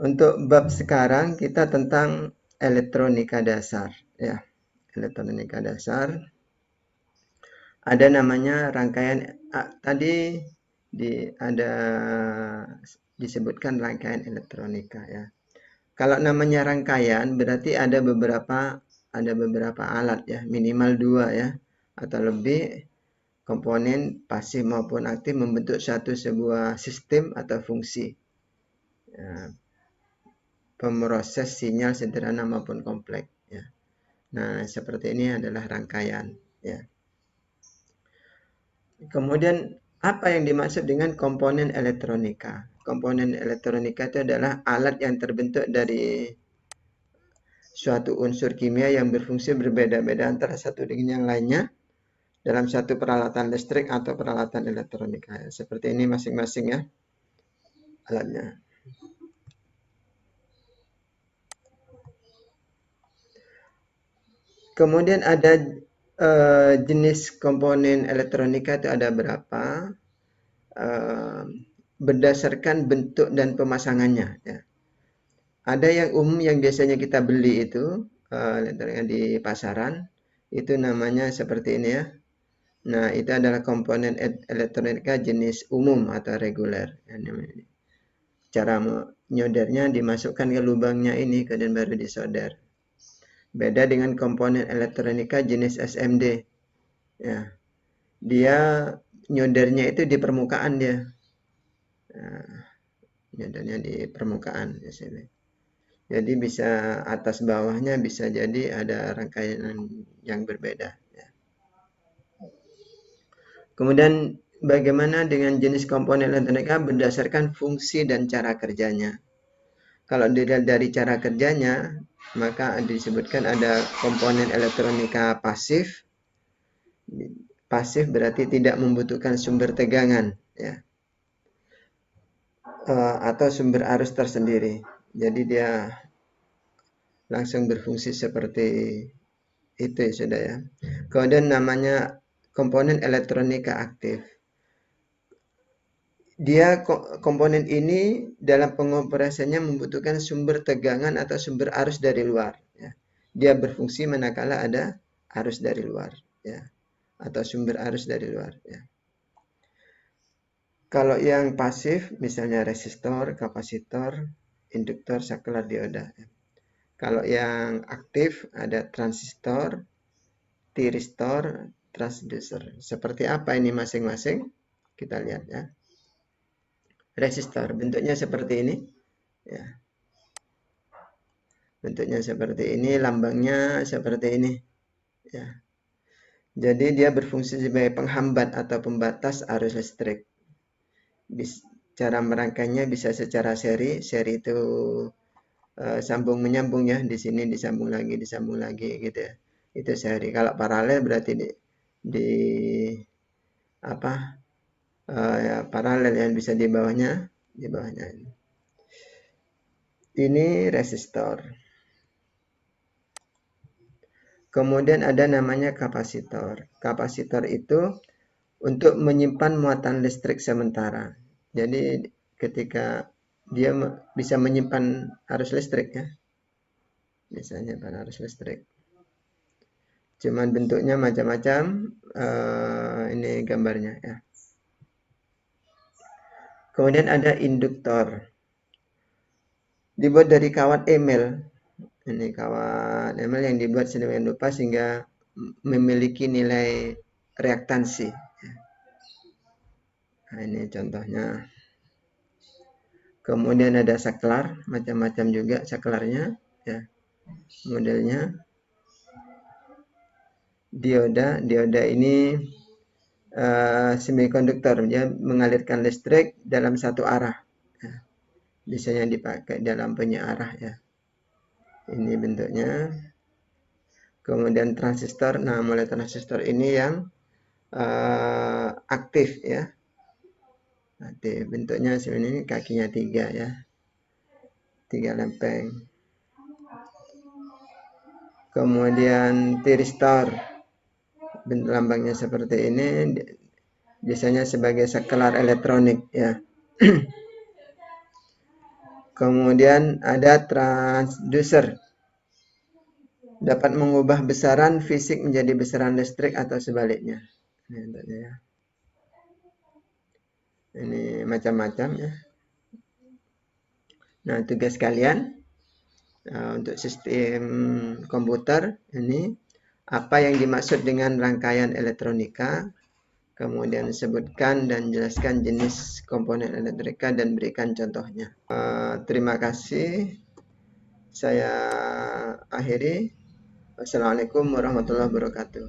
Untuk bab sekarang kita tentang elektronika dasar, ya. Elektronika dasar. Ada namanya rangkaian tadi ada disebutkan rangkaian elektronika, ya. Kalau namanya rangkaian berarti ada beberapa alat, ya, minimal 2, ya, atau lebih komponen pasif maupun aktif membentuk sebuah sistem atau fungsi. Ya, pemroses sinyal sederhana maupun kompleks, ya. Nah, seperti ini adalah rangkaian, ya. Kemudian apa yang dimaksud dengan komponen elektronika? Komponen elektronika itu adalah alat yang terbentuk dari suatu unsur kimia yang berfungsi berbeda-beda antara satu dengan yang lainnya dalam satu peralatan listrik atau peralatan elektronika. Seperti ini masing-masing, ya, alatnya. Kemudian ada jenis komponen elektronika itu ada berapa? Berdasarkan bentuk dan pemasangannya, ya. Ada yang umum yang biasanya kita beli itu di pasaran, itu namanya seperti ini, ya. Nah, itu adalah komponen elektronika jenis umum atau reguler. Cara nyodernya dimasukkan ke lubangnya ini, kemudian baru disolder. Beda dengan komponen elektronika jenis SMD. Ya, dia nyodernya itu di permukaan dia. Nah, nyodernya di permukaan biasanya. Jadi bisa atas bawahnya bisa jadi ada rangkaian yang berbeda, ya. Kemudian bagaimana dengan jenis komponen elektronika berdasarkan fungsi dan cara kerjanya. Kalau dilihat dari cara kerjanya, maka disebutkan ada komponen elektronika pasif. Pasif berarti tidak membutuhkan sumber tegangan, ya, atau sumber arus tersendiri. Jadi dia langsung berfungsi seperti itu, ya, sudah, ya. Kemudian namanya komponen elektronika aktif. Dia komponen ini dalam pengoperasiannya membutuhkan sumber tegangan atau sumber arus dari luar, ya. Dia berfungsi manakala ada arus dari luar, ya, atau sumber arus dari luar, ya. Kalau yang pasif misalnya resistor, kapasitor, induktor, saklar, dioda. Kalau yang aktif ada transistor, tiristor, transducer. Seperti apa ini masing-masing? Kita lihat, ya. Resistor bentuknya seperti ini, ya. Bentuknya seperti ini, lambangnya seperti ini, ya. Jadi dia berfungsi sebagai penghambat atau pembatas arus listrik. Cara merangkainya bisa secara seri. Seri itu sambung menyambung, ya. Di sini disambung lagi gitu, ya. Itu seri. Kalau paralel berarti di apa? Ya, paralel yang bisa di bawahnya ini. Ini resistor. Kemudian ada namanya kapasitor. Kapasitor itu untuk menyimpan muatan listrik sementara. Jadi ketika dia bisa menyimpan arus listrik, ya. Bisa menyimpan arus listrik. Cuman bentuknya macam-macam. Ini gambarnya, ya. Kemudian ada induktor. Dibuat dari kawat emel. Ini kawat emel yang dibuat sedemikian rupa sehingga memiliki nilai reaktansi. Nah, ini contohnya. Kemudian ada saklar, macam-macam juga saklarnya, ya, modelnya. Dioda ini semikonduktor, dia mengalirkan listrik dalam satu arah, ya. Biasanya dipakai dalam penyearah, ya. Ini bentuknya. Kemudian transistor. Nah, mulai transistor ini yang aktif, ya. Aktif. Bentuknya sebenarnya kakinya 3, ya. 3 lempeng. Kemudian tiristor. Bentuk lambangnya seperti ini. Biasanya sebagai saklar elektronik, ya. Kemudian ada transducer, dapat mengubah besaran fisik menjadi besaran listrik atau sebaliknya. Ini macam-macam ya. Nah, tugas kalian untuk sistem komputer ini, apa yang dimaksud dengan rangkaian elektronika, kemudian sebutkan dan jelaskan jenis komponen elektronika dan berikan contohnya. Terima kasih. Saya akhiri. Wassalamualaikum warahmatullahi wabarakatuh.